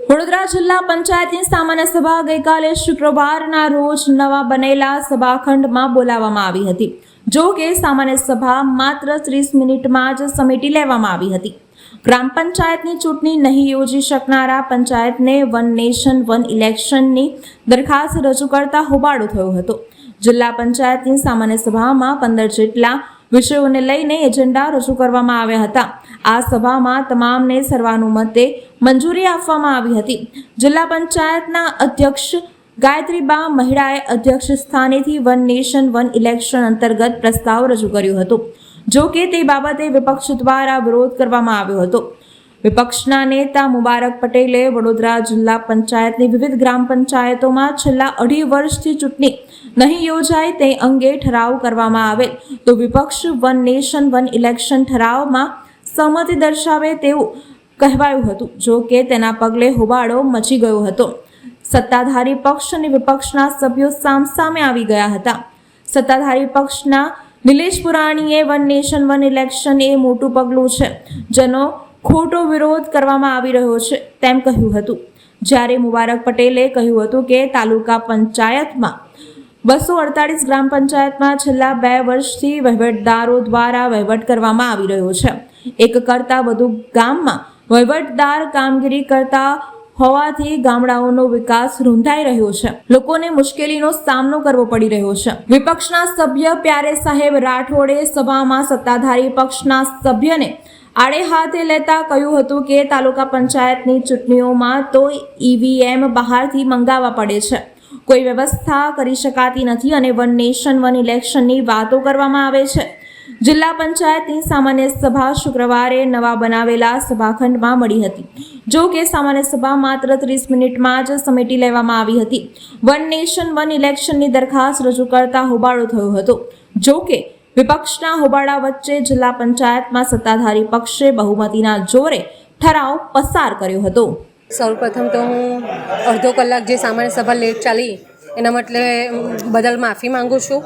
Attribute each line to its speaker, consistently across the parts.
Speaker 1: વડોદરા જિલ્લા પંચાયતની સામાન્ય સભા ગઈકાલે શુક્રવારના રોજ નવા બનેલા સભાખંડમાં બોલાવવામાં આવી હતી. જો કે સામાન્ય સભા માત્ર 30 મિનિટમાં જ સમેટી લેવામાં આવી હતી. ગ્રામ પંચાયતની ચૂંટણી નહીં યોજી શકનારા પંચાયતને વન નેશન વન ઇલેક્શનની દરખાસ્ત રજૂ કરતા હોબાળો થયો હતો. જિલ્લા પંચાયતની સામાન્ય સભામાં 15 જેટલા વિષયોને લઈને એજન્ડા રજૂ કરવામાં આવ્યા હતા. આ સભામાં તમામને સર્વાનુમતે મંજૂરી આપવામાં આવી હતી. જિલ્લા પંચાયતના અધ્યક્ષ ગાયત્રીબા મહિડાએ અધ્યક્ષ સ્થાનેથી વન નેશન વન ઇલેક્શન અંતર્ગત પ્રસ્તાવ રજૂ કર્યો હતો. જો કે તે બાબતે વિપક્ષ દ્વારા વિરોધ કરવામાં આવ્યો હતો. વિપક્ષના નેતા મુબારક પટેલે વડોદરા જિલ્લા પંચાયતની વિવિધ ગ્રામ પંચાયતોમાં છેલ્લા 2.5 વર્ષથી ચૂંટણી નહીં યોજાય તે અંગે ઠરાવ કરવામાં આવેલ તો વિપક્ષ વન નેશન વન ઇલેક્શન ઠરાવમાં સહમતિ દર્શાવે તેવું કહેવાયું હતું. જો કે તેના પગલે હોબાળો મચી ગયો હતો. સત્તાધારી પક્ષ અને વિપક્ષના સભ્યો સામસામે આવી ગયા હતા. સત્તાધારી પક્ષના નિલેશ પુરાણીએ વન નેશન વન ઇલેક્શન એ મોટું પગલું છે જેનો ખોટો વિરોધ કરવામાં આવી રહ્યો છે તેમ કહ્યું હતું. જ્યારે મુબારક પટેલે કહ્યું હતું કે તાલુકા પંચાયતમાં 248 ગ્રામ પંચાયતમાં છેલ્લા 2 વર્ષથી વહીવટદારો દ્વારા વહીવટ કરવામાં આવી રહ્યો છે. એક કરતાં વધુ ગામમાં વહીવટદાર કામગીરી કરતા હોવાથી ગામડાઓનો વિકાસ રૂંધાઈ રહ્યો છે. લોકોને મુશ્કેલીનો સામનો કરવો પડી રહ્યો છે. વિપક્ષના સભ્ય પ્યારે સાહેબ રાઠોડે સભામાં સત્તાધારી પક્ષના સભ્યને આડે હાથે લેતા કહ્યું હતું કે તાલુકા પંચાયતની ચૂંટણીઓમાં તો ઈવીએમ બહારથી મંગાવવા પડે છે. કોઈ વ્યવસ્થા કરી શકાતી નથી અને વન નેશન વન ઇલેક્શનની વાતો કરવામાં આવે છે. જિલ્લા પંચાયતની સામાન્ય સભા શુક્રવારે નવા બનાવેલા સભાખંડમાં મળી હતી. જો કે સામાન્ય સભા માત્ર 30 મિનિટમાં જ સમેટી લેવામાં આવી હતી. વન નેશન વન ઇલેક્શનની દરખાસ્ત રજૂ કરતા હોબાળો થયો હતો. જો કે વિપક્ષના હોબાળા વચ્ચે જિલ્લા પંચાયતમાં સત્તાધારી પક્ષે બહુમતીના જોરે ઠરાવ પસાર કર્યો હતો.
Speaker 2: સૌપ્રથમ તો હું અડધો કલાક જે સામાન્ય સભા લેટ ચાલી એના માટે બદલ માફી માંગુ છું.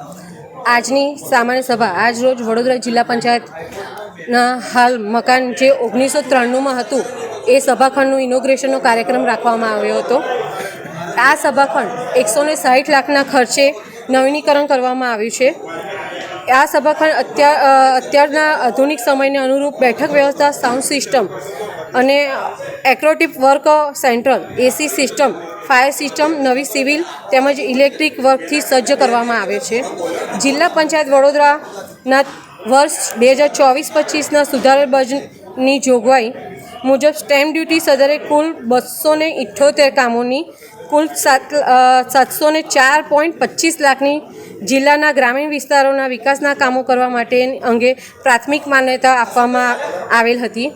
Speaker 2: આજની સામાન્ય સભા આજ રોજ વડોદરા જિલ્લા પંચાયતના હાલ મકાન જે 1993માં હતું એ સભાખંડનું ઇનોગ્રેશનનો કાર્યક્રમ રાખવામાં આવ્યો હતો. આ સભાખંડ 160 લાખના ખર્ચે નવીનીકરણ કરવામાં આવ્યું છે. આ સભાખંડ અત્યારના આધુનિક સમયને અનુરૂપ બેઠક વ્યવસ્થા, સાઉન્ડ સિસ્ટમ અને એક્રોટિક work central AC system, fire system, નવી સિવિલ તેમજ ઇલેક્ટ્રિક વર્કથી સજ્જ કરવામાં આવે છે. જિલ્લા પંચાયત વડોદરાના વર્ષ 2024-25ના સુધારેલ બજેટની જોગવાઈ મુજબ સ્ટેમ્પ ડ્યુટી સદરે કુલ 278 કામોની કુલ 704.25 લાખની જિલ્લાના ગ્રામીણ વિસ્તારોના વિકાસના કામો કરવા માટે અંગે પ્રાથમિક માન્યતા આપવામાં આવેલ હતી.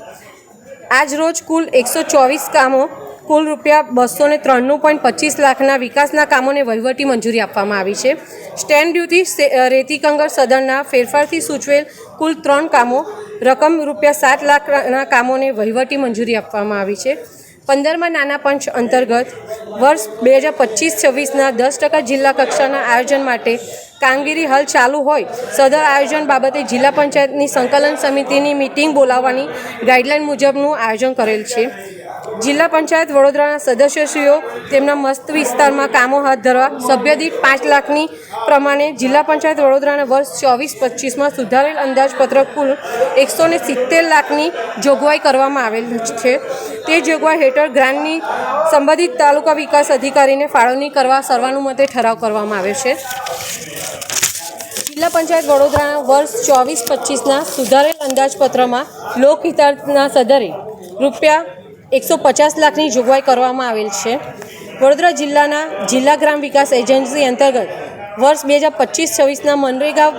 Speaker 2: આજ રોજ કુલ 124 કામો કુલ રૂપિયા 293.25 લાખના વિકાસના કામોને વહીવટી મંજૂરી આપવામાં આવી છે. સ્ટેમ્પ ડ્યુટી રેતી કંગર સદનના ફેરફારથી સૂચવેલ કુલ 3 કામો રકમ રૂપિયા 7 લાખના કામોને વહીવટી મંજૂરી આપવામાં આવી છે. 15મા નાના પંચ અંતર્ગત વર્ષ 2025-26ના 10% જિલ્લા કક્ષાના આયોજન માટે કામગીરી હાલ ચાલુ હોય સદર આયોજન બાબતે જિલ્લા પંચાયતની સંકલન સમિતિની મિટિંગ બોલાવવાની ગાઈડલાઇન મુજબનું આયોજન કરેલ છે. જિલ્લા પંચાયત વડોદરાના સદસ્યશ્રીઓ તેમના મસ્ત વિસ્તારમાં કામો હાથ ધરવા સભ્યદીઠ 5 લાખની પ્રમાણે જિલ્લા પંચાયત વડોદરાના વર્ષ 24-25માં સુધારેલ અંદાજપત્ર કુલ 170 લાખની જોગવાઈ કરવામાં આવેલ છે. તે જોગવાઈ હેઠળ ગ્રાન્ટની સંબંધિત તાલુકા વિકાસ અધિકારીને ફાળવણી કરવા સર્વાનુમતે ઠરાવ કરવામાં આવ્યો છે. જિલ્લા પંચાયત વડોદરાના વર્ષ 24-25ના સુધારેલ અંદાજપત્રમાં લોકહિતાર્થના સદરે રૂપિયા 150 લાખની જોગવાઈ કરવામાં આવેલ છે. વડોદરા જિલ્લાના જિલ્લા ગ્રામ વિકાસ એજન્સી અંતર્ગત વર્ષ 2025-26ના મનરેગા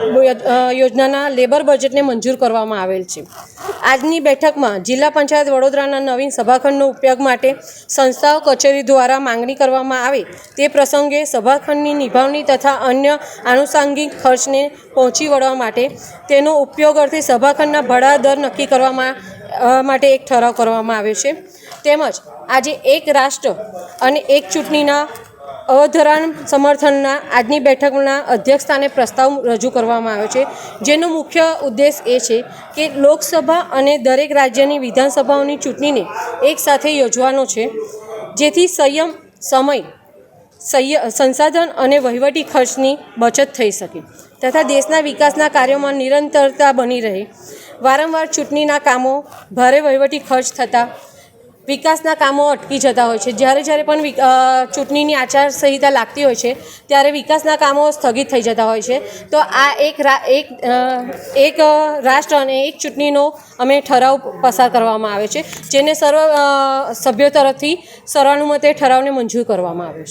Speaker 2: યોજનાના લેબર બજેટને મંજૂર કરવામાં આવેલ છે. આજની બેઠકમાં જિલ્લા પંચાયત વડોદરાના નવીન સભાખંડનો ઉપયોગ માટે સંસ્થાઓ કચેરી દ્વારા માંગણી કરવામાં આવે તે પ્રસંગે સભાખંડની નિભાવણી તથા અન્ય આનુષાંગિક ખર્ચને પહોંચી વળવા માટે તેનો ઉપયોગ અર્થે સભાખંડના ભાડા દર નક્કી કરવામાં માટે એક ઠરાવ કરવામાં આવ્યો છે. તેમજ આજે એક રાષ્ટ્ર અને એક ચૂંટણીના અવધારણ સમર્થનના આજની બેઠકના અધ્યક્ષસ્થાને પ્રસ્તાવ રજૂ કરવામાં આવ્યો છે, જેનો મુખ્ય ઉદ્દેશ એ છે કે લોકસભા અને દરેક રાજ્યની વિધાનસભાઓની ચૂંટણીને એકસાથે યોજવાનો છે, જેથી સંસાધન અને વહીવટી ખર્ચની બચત થઈ શકે તથા દેશના વિકાસના કાર્યોમાં નિરંતરતા બની રહે. વારંવાર ચૂંટણીના કામો ભારે વહીવટી ખર્ચ થતાં વિકાસના કામો અટકી જતા હોય છે. જ્યારે પણ ચૂંટણીની આચારસંહિતા લાગતી હોય છે ત્યારે વિકાસના કામો સ્થગિત થઈ જતા હોય છે. તો આ એક રાષ્ટ્ર અને એક ચૂંટણીનો અમે ઠરાવ પસાર કરવામાં આવે છે, જેને સર્વ સભ્યો તરફથી સર્વાનુમતે ઠરાવને મંજૂર કરવામાં આવ્યો છે.